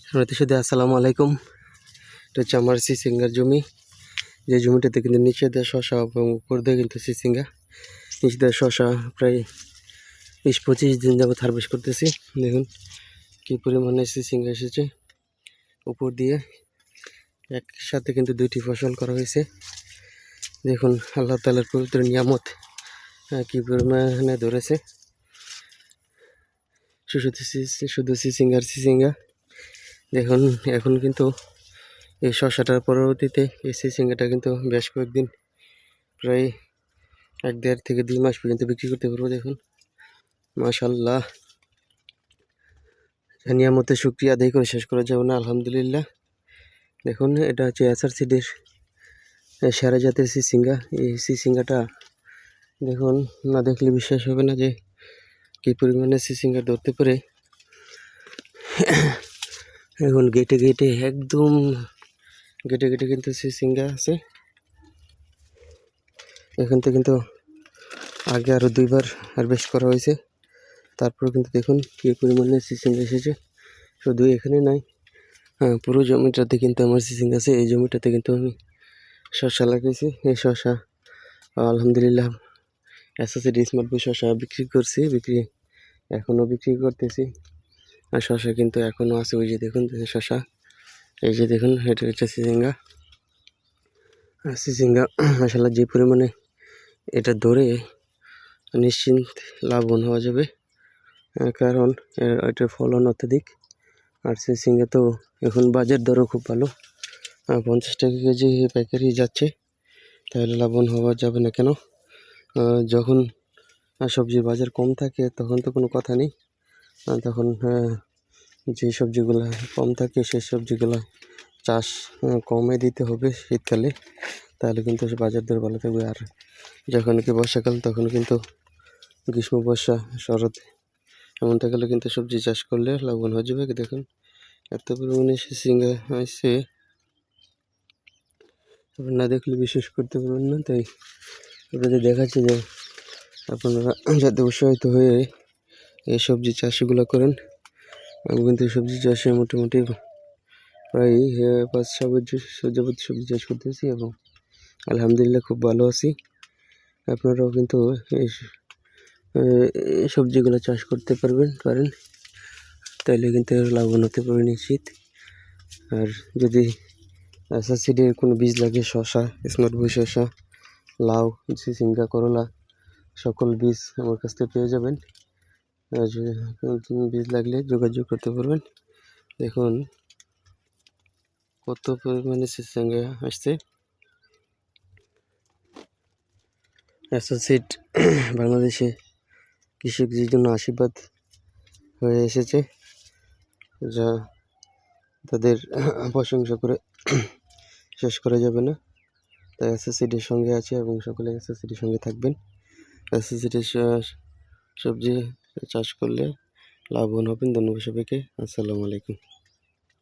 রতিশুদে আসসালামু আলাইকুম। এটা হচ্ছে আমার সিসিঙ্গার জমি। যে জমিটাতে কিন্তু নিচে দেয় শশা এবং উপর দিয়ে কিন্তু সিসিঙ্গা। নিচে দেয় শশা প্রায় 20-25 দিন যাবত হারভেস্ট করতেছি। দেখুন কী পরিমাণে সিসিঙ্গা এসেছে। উপর দিয়ে একসাথে কিন্তু দুইটি ফসল করা হয়েছে। দেখুন আল্লাহ তাআলার পবিত্র নিয়ামত কী পরিমাণে ধরেছে। শুধু সিসিঙ্গা। দেখুন এখন কিন্তু এই শসাটার পরবর্তীতে এই সিসিঙ্গাটা কিন্তু বেশ কয়েকদিন প্রায় 1-1.5 থেকে 2 মাস পর্যন্ত বিক্রি করতে পারবো। দেখুন মাশাআল্লাহ, নিয়ামতে শুকরিয়া আদায় করে শেষ করা যাবে না, আলহামদুলিল্লাহ। দেখুন এটা হচ্ছে SRCD সেরা জাতের সিসিঙ্গা। এই সিসিঙ্গাটা দেখুন না দেখলে বিশ্বাস হবে না যে কী পরিমাণে সিসিঙ্গা ধরতে পারে। এখন গেটে একদম গেটে কিন্তু সিসিঙ্গা আছে। এখান থেকে কিন্তু আগে আরও 2বার হারভেস্ট করা হয়েছে। তারপর কিন্তু দেখুন কী পরিমাণে সিসিঙ্গা এসেছে। শুধু এখানে নাই, পুরো জমিটাতে কিন্তু আমার সিসিঙ্গা আছে। এই জমিটাতে কিন্তু আমি শসা লাগিয়েছি। এই শসা আলহামদুলিল্লাহ SRCD স্মার্ট বই শসা বিক্রি এখনও বিক্রি করতেছি। আর শসা কিন্তু এখনও আছে। ওই যে দেখুন শসা, এই যে দেখুন এটা হচ্ছে সিসিঙ্গা। মাশাআল্লাহ যে পরিমাণে এটা ধরে নিশ্চিন্ত লাভবান হওয়া যাবে, কারণ এটার ফলন অত্যাধিক। আর সিসিঙ্গা তো এখন বাজার দরও খুব ভালো, 50 টাকা কেজি পাইকারি যাচ্ছে। তাহলে লাভবান হওয়া যাবে না কেন? যখন সবজির বাজার কম থাকে তখন তো কোনো কথা নেই। তখন যে সবজিগুলো কম থাকে সেই সবজিগুলো চাষ কমে দিতে হবে শীতকালে, তাহলে কিন্তু বাজার দর ভালো থাকবে। আর যখন কি বর্ষাকাল তখন কিন্তু গ্রীষ্ম, বর্ষা, শরৎ এমনটা গেলে কিন্তু সবজি চাষ করলে লাভবান হয়ে যাবে। দেখুন এত পরিমাণে সিসিঙ্গা আসছে, না দেখলে বিশ্বাস করতে পারবেন না। তাই আপনাদের দেখাচ্ছি যে আপনারা যাতে উৎসাহিত হয়ে এই সবজি চাষগুলো করেন। আমি কিন্তু সবজি চাষে মোটামুটি প্রায় 5-6 বছর যাবত সবজি চাষ করতেছি এবং আলহামদুলিল্লাহ খুব ভালো আছি। আপনারাও কিন্তু এই সবজিগুলো চাষ করতে পারেন, তাইলে কিন্তু লাভবান হতে পারবে নিশ্চিত। আর যদি SRCD কোনো বীজ লাগে, শসা, স্মার্ট বই শসা, লাউ, সিসিঙ্গা, করলা সকল বীজ আমার কাছ থেকে পেয়ে যাবেন। বীজ লাগলে যোগাযোগ করতে পারবেন। দেখুন কত পরিমাণে সিসিঙ্গা আসছে। SRCD বাংলাদেশে কৃষকদের জন্য আশীর্বাদ হয়ে এসেছে, যা তাদের প্রশংসা করে শেষ করা যাবে না। তাই SRCDর সঙ্গে আছে এবং সকলে SRCDর সঙ্গে থাকবেন। SRCDর সবজি চাষ করলে লাভবান হবেন। ধন্যবাদ সবাইকে। আসসালামু আলাইকুম।